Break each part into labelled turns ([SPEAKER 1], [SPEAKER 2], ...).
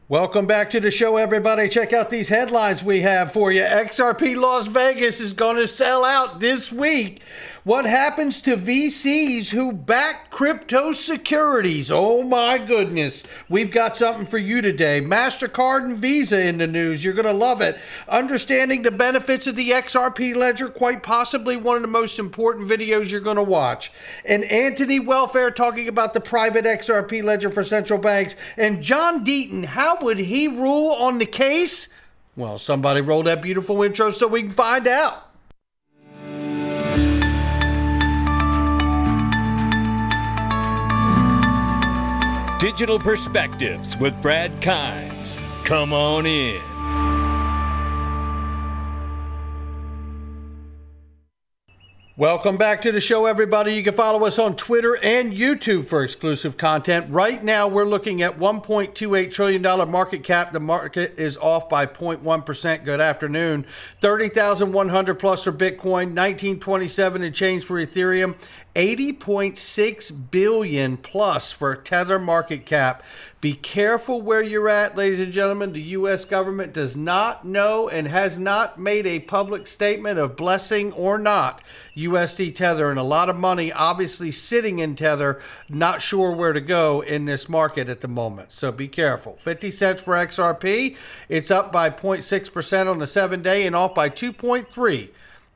[SPEAKER 1] Welcome back to the show, everybody. Check out these headlines we have for you. XRP Las Vegas is going to sell out this week. What happens to VCs who back crypto securities? Oh my goodness. We've got something for you today. Mastercard and Visa in the news. You're going to love it. Understanding the benefits of the XRP ledger, quite possibly one of the most important videos you're going to watch. And Anthony Welfare talking about the private XRP ledger for central banks. And John Deaton, how would he rule on the case? Well, somebody roll that beautiful intro so we can find out.
[SPEAKER 2] Digital Perspectives with Brad Kimes. Come on in.
[SPEAKER 1] Welcome back to the show, everybody. You can follow us on Twitter and YouTube for exclusive content. Right now, we're looking at $1.28 trillion market cap. The market is off by 0.1%. Good afternoon. 30,100 plus for Bitcoin, 1927 and change for Ethereum, 80.6 billion plus for Tether market cap. Be careful where you're at, ladies and gentlemen. The U.S. government does not know and has not made a public statement of blessing or not USD Tether, and a lot of money obviously sitting in Tether, not sure where to go in this market at the moment. So be careful. 50 cents for XRP. It's up by 0.6% on the 7-day and off by 2.3%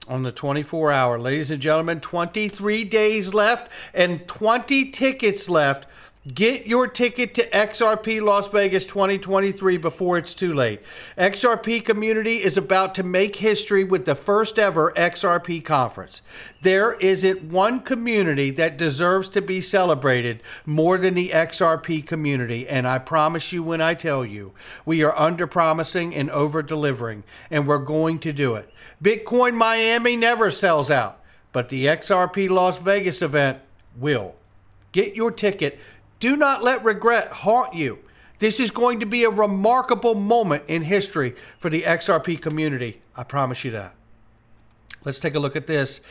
[SPEAKER 1] on the 24-hour. Ladies and gentlemen, 23 days left and 20 tickets left. Get your ticket to XRP Las Vegas 2023 before it's too late. XRP community is about to make history with the first ever XRP conference. There isn't one community that deserves to be celebrated more than the XRP community. And I promise you when I tell you, we are under-promising and over-delivering, and we're going to do it. Bitcoin Miami never sells out, but the XRP Las Vegas event will. Get your ticket. Do not let regret haunt you. This is going to be a remarkable moment in history for the XRP community. I promise you that. Let's take a look at this.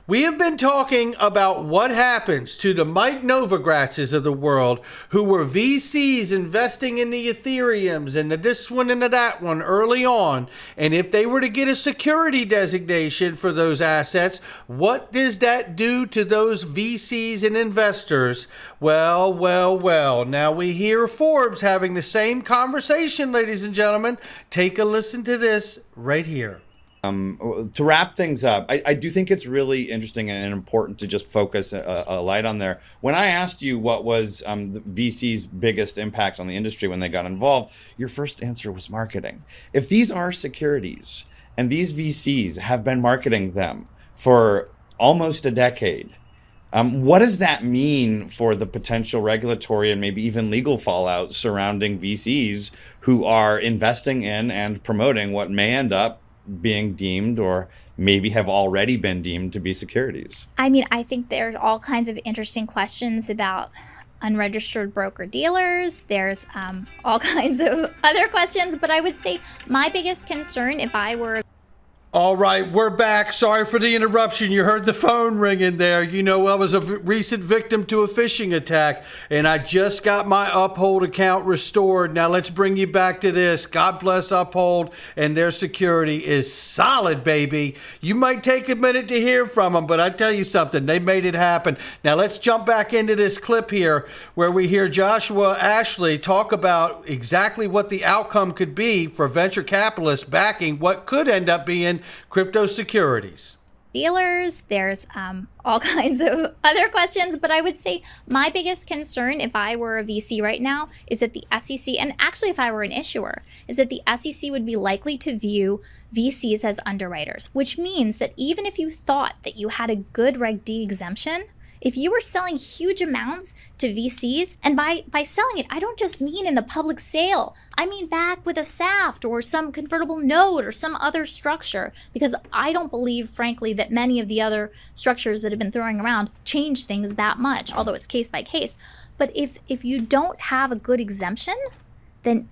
[SPEAKER 1] We have been talking about what happens to the Mike Novogratzes of the world who were VCs investing in the Ethereums and the this one and the that one early on. And if they were to get a security designation for those assets, what does that do to those VCs and investors? Well. Now we hear Forbes having the same conversation, ladies and gentlemen. Take a listen to this right here.
[SPEAKER 3] To wrap things up, I do think it's really interesting and important to just focus a light on there. When I asked you what was the VC's biggest impact on the industry when they got involved, your first answer was marketing. If these are securities and these VCs have been marketing them for almost a decade, what does that mean for the potential regulatory and maybe even legal fallout surrounding VCs who are investing in and promoting what may end up being deemed or maybe have already been deemed to be securities?
[SPEAKER 4] I mean, I think there's all kinds of interesting questions about unregistered broker-dealers. There's all kinds of other questions, but I would say my biggest concern if I were...
[SPEAKER 1] All right, we're back. Sorry for the interruption. You heard the phone ringing there. You know, I was a recent victim to a phishing attack, and I just got my Uphold account restored. Now let's bring you back to this. God bless Uphold, and their security is solid, baby. You might take a minute to hear from them, but I tell you something, they made it happen. Now let's jump back into this clip here where we hear Joshua Ashley talk about exactly what the outcome could be for venture capitalists backing what could end up being crypto securities.
[SPEAKER 4] Dealers, there's all kinds of other questions, but I would say my biggest concern if I were a VC right now is that the SEC, and actually if I were an issuer, is that the SEC would be likely to view VCs as underwriters, which means that even if you thought that you had a good Reg D exemption, if you were selling huge amounts to VCs, and by selling it, I don't just mean in the public sale. I mean back with a SAFT or some convertible note or some other structure, because I don't believe, frankly, that many of the other structures that have been throwing around change things that much, although it's case by case. But if you don't have a good exemption, then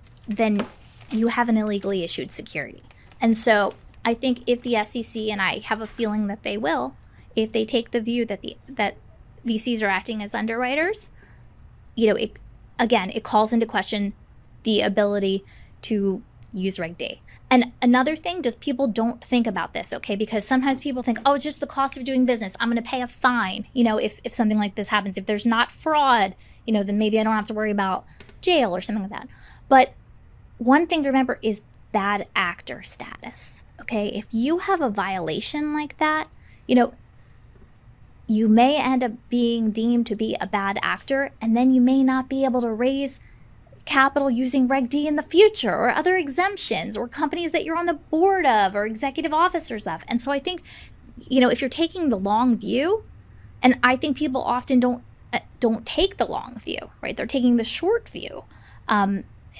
[SPEAKER 4] you have an illegally issued security. And so I think if the SEC, and I have a feeling that they will, if they take the view that that VCs are acting as underwriters, you know, it calls into question the ability to use Reg D. And another thing, just people don't think about this, okay? Because sometimes people think, oh, it's just the cost of doing business. I'm going to pay a fine, if something like this happens. If there's not fraud, then maybe I don't have to worry about jail or something like that. But one thing to remember is bad actor status, okay? If you have a violation like that, you may end up being deemed to be a bad actor, and then you may not be able to raise capital using Reg D in the future, or other exemptions, or companies that you're on the board of or executive officers of. And so I think, if you're taking the long view, and I think people often don't take the long view, right? They're taking the short view.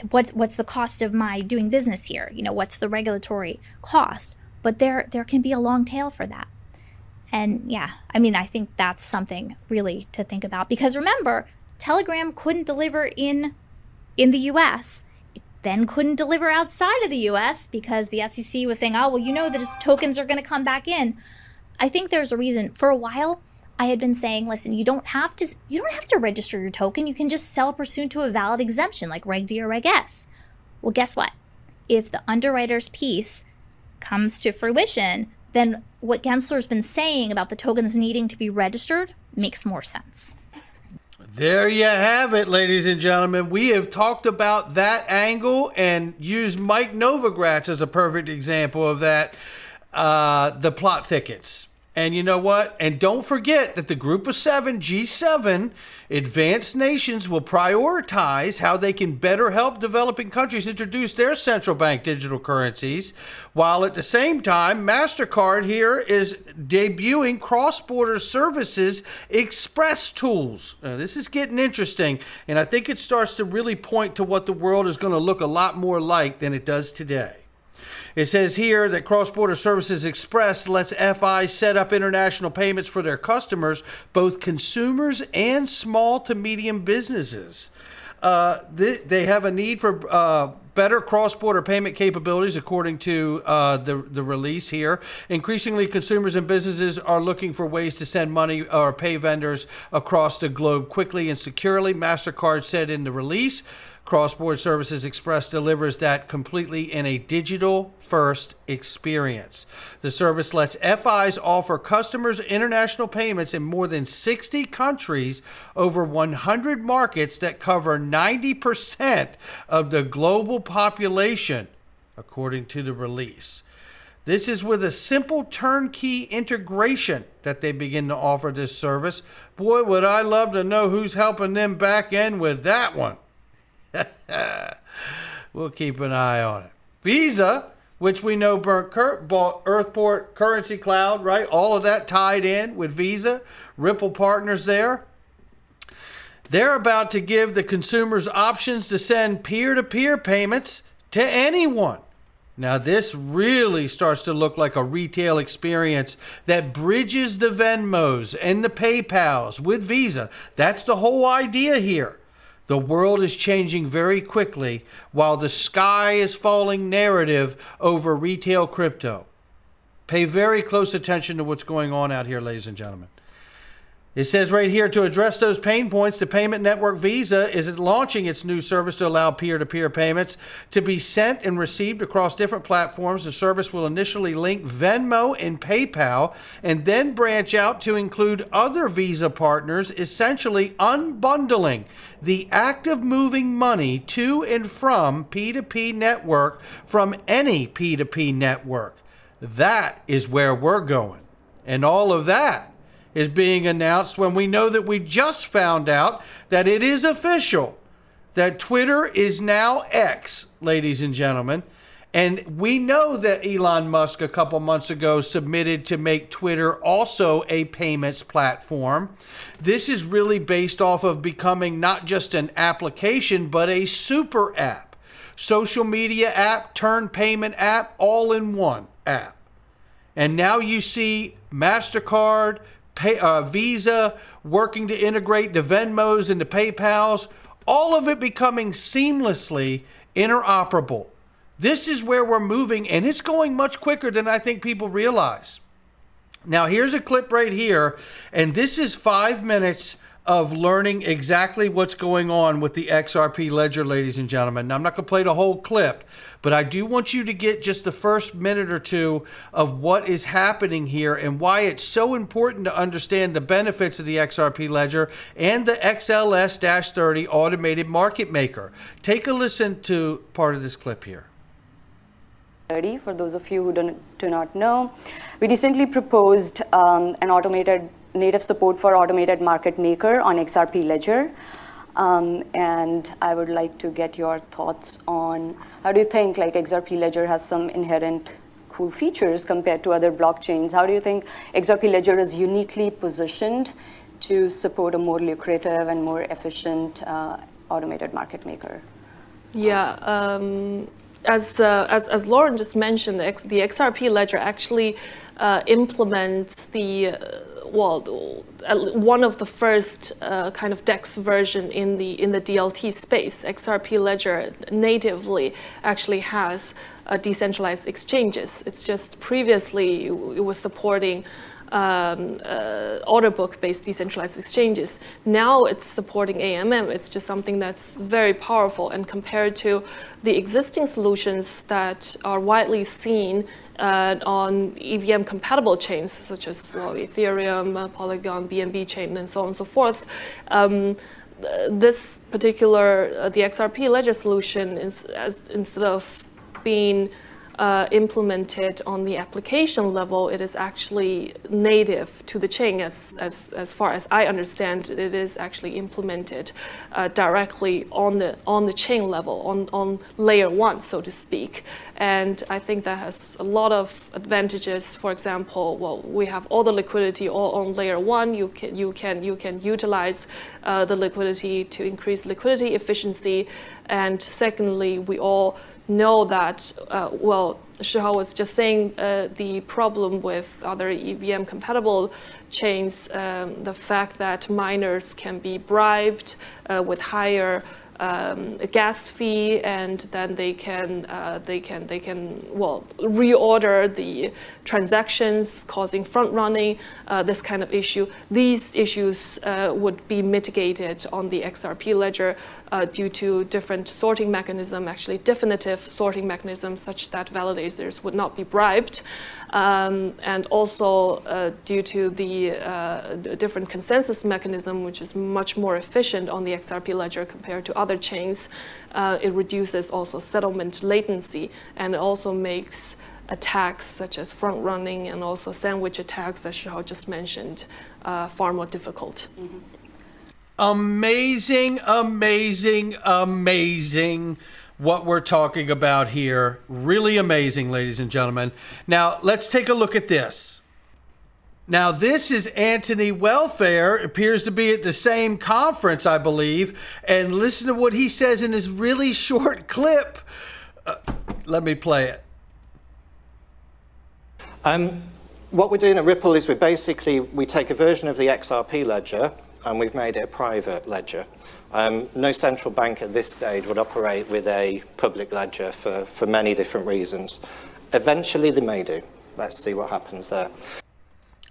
[SPEAKER 4] What's the cost of my doing business here? What's the regulatory cost? But there can be a long tail for that. And I think that's something really to think about, because remember, Telegram couldn't deliver in the US, it then couldn't deliver outside of the US because the SEC was saying, that tokens are going to come back in. I think there's a reason. For a while, I had been saying, listen, you don't have to register your token. You can just sell pursuant to a valid exemption like Reg D or Reg S. Well, guess what? If the underwriter's piece comes to fruition, then what Gensler's been saying about the tokens needing to be registered makes more sense.
[SPEAKER 1] There you have it, ladies and gentlemen. We have talked about that angle and used Mike Novogratz as a perfect example of that, the plot thickets. And you know what? And don't forget that the Group of Seven, G7, advanced nations will prioritize how they can better help developing countries introduce their central bank digital currencies, while at the same time, Mastercard here is debuting cross-border services express tools. This is getting interesting, and I think it starts to really point to what the world is going to look a lot more like than it does today. It says here that Cross-Border Services Express lets FIs set up international payments for their customers, both consumers and small to medium businesses. They have a need for better cross-border payment capabilities, according to the release here. Increasingly, consumers and businesses are looking for ways to send money or pay vendors across the globe quickly and securely. Mastercard said in the release, Cross-Border Services Express delivers that completely in a digital-first experience. The service lets FIs offer customers international payments in more than 60 countries, over 100 markets that cover 90% of the global population, according to the release. This is with a simple turnkey integration that they begin to offer this service. Boy, would I love to know who's helping them back end with that one. We'll keep an eye on it. Visa, which we know bought Earthport Currency Cloud, right? All of that tied in with Visa, Ripple partners there. They're about to give the consumers options to send peer-to-peer payments to anyone. Now, this really starts to look like a retail experience that bridges the Venmos and the PayPals with Visa. That's the whole idea here. The world is changing very quickly while the sky is falling narrative over retail crypto. Pay very close attention to what's going on out here, ladies and gentlemen. It says right here, to address those pain points, the payment network Visa is launching its new service to allow peer-to-peer payments to be sent and received across different platforms. The service will initially link Venmo and PayPal and then branch out to include other Visa partners, essentially unbundling the act of moving money to and from P2P network from any P2P network. That is where we're going. And all of that is being announced when we know that we just found out that it is official, that Twitter is now X, ladies and gentlemen. And we know that Elon Musk a couple months ago submitted to make Twitter also a payments platform. This is really based off of becoming not just an application, but a super app. Social media app, turn payment app, all in one app. And now you see Mastercard, Visa working to integrate the Venmos and the PayPals, all of it becoming seamlessly interoperable. This is where we're moving, and it's going much quicker than I think people realize. Now, here's a clip right here, and this is 5 minutes of learning exactly what's going on with the XRP ledger, ladies and gentlemen. Now, I'm not going to play the whole clip, but I do want you to get just the first minute or two of what is happening here and why it's so important to understand the benefits of the XRP ledger and the XLS-30 automated market maker. Take a listen to part of this clip here.
[SPEAKER 5] For those of you who do not know, we recently proposed an automated native support for automated market maker on XRP ledger. And I would like to get your thoughts on how do you think like XRP ledger has some inherent cool features compared to other blockchains? How do you think XRP ledger is uniquely positioned to support a more lucrative and more efficient automated market maker?
[SPEAKER 6] Yeah, as Lauren just mentioned, the XRP ledger actually implements one of the first kind of DEX version in the DLT space. XRP ledger natively actually has decentralized exchanges. It's just previously it was supporting order book based decentralized exchanges. Now it's supporting AMM. It's just something that's very powerful, and compared to the existing solutions that are widely seen on EVM compatible chains such as ethereum, Polygon, BNB chain, and so on and so forth, this particular the XRP ledger solution is, instead of being implemented on the application level, it is actually native to the chain. As far as I understand, it is actually implemented directly on the chain level, on layer one, so to speak. And I think that has a lot of advantages. For example, we have all the liquidity all on layer one. You can utilize the liquidity to increase liquidity efficiency. And secondly, we all know that, Shihao was just saying the problem with other EVM compatible chains, the fact that miners can be bribed with higher gas fee, and then they can reorder the transactions, causing front running, this kind of issue. These issues would be mitigated on the XRP ledger due to different sorting mechanism, actually definitive sorting mechanisms, such that validators would not be bribed. And also due to the different consensus mechanism, which is much more efficient on the XRP ledger compared to other chains, it reduces also settlement latency, and it also makes attacks such as front running and also sandwich attacks that Shihao just mentioned far more difficult.
[SPEAKER 5] Mm-hmm.
[SPEAKER 1] Amazing, amazing, amazing what we're talking about here. Really amazing, ladies and gentlemen. Now, let's take a look at this. Now, this is Anthony Welfare. Appears to be at the same conference, I believe. And listen to what he says in this really short clip. Let me play it.
[SPEAKER 7] What we're doing at Ripple is we take a version of the XRP ledger and we've made it a private ledger. No central bank at this stage would operate with a public ledger for many different reasons. Eventually they may do. Let's see what happens there.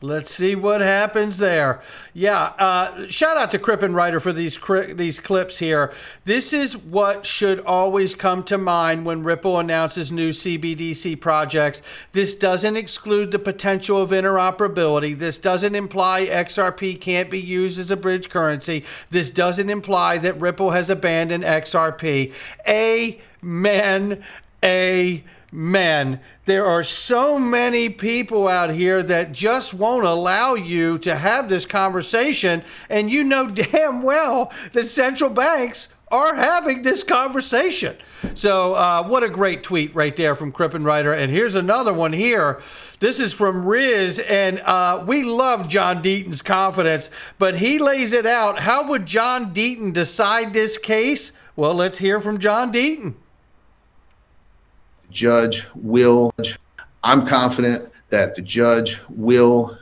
[SPEAKER 1] Let's see what happens there. Yeah, shout out to Crippen Writer for these clips here. This is what should always come to mind when Ripple announces new CBDC projects. This doesn't exclude the potential of interoperability. This doesn't imply XRP can't be used as a bridge currency. This doesn't imply that Ripple has abandoned XRP. Amen. Amen. There are so many people out here that just won't allow you to have this conversation, and you know damn well that central banks are having this conversation. So what a great tweet right there from Crippen Writer. And here's another one here. This is from Riz, and we love John Deaton's confidence, but he lays it out. How would John Deaton decide this case? Well, let's hear from John Deaton.
[SPEAKER 8] I'm confident that the judge will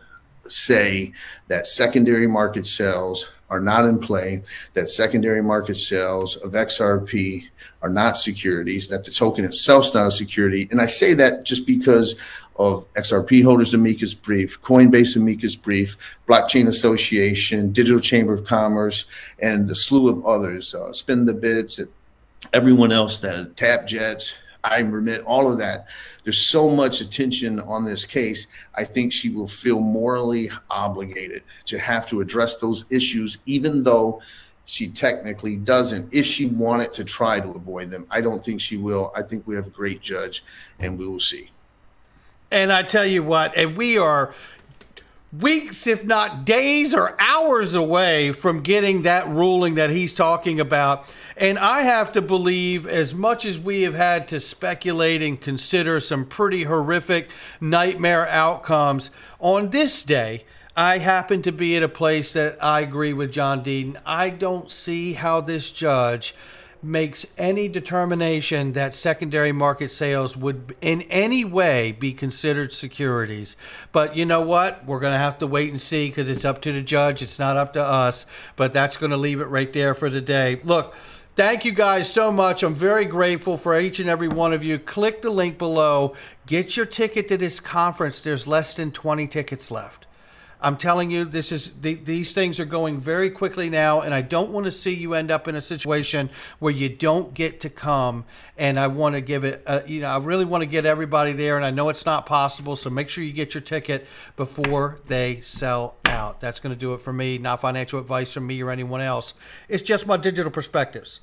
[SPEAKER 8] say that secondary market sales are not in play, that secondary market sales of XRP are not securities, that the token itself is not a security. And I say that just because of XRP Holders amicus brief, Coinbase amicus brief, Blockchain Association, Digital Chamber of Commerce, and the slew of others, Spin the Bits, everyone else, that Tap Jets, iRemit, all of that. There's so much attention on this case. I think she will feel morally obligated to have to address those issues, even though she technically doesn't. If she wanted to try to avoid them, I don't think she will. I think we have a great judge, and we will see.
[SPEAKER 1] And I tell you what, and we are weeks, if not days or hours away from getting that ruling that he's talking about. And I have to believe, as much as we have had to speculate and consider some pretty horrific nightmare outcomes, on this day, I happen to be at a place that I agree with John Deaton. I don't see how this judge makes any determination that secondary market sales would in any way be considered securities. But you know what? We're going to have to wait and see, because it's up to the judge. It's not up to us. But that's going to leave it right there for today. Look, thank you guys so much. I'm very grateful for each and every one of you. Click the link below. Get your ticket to this conference. There's less than 20 tickets left. I'm telling you, these things are going very quickly now, and I don't want to see you end up in a situation where you don't get to come. And I want to give it, I really want to get everybody there, and I know it's not possible, so make sure you get your ticket before they sell out. That's going to do it for me. Not financial advice from me or anyone else. It's just my digital perspectives.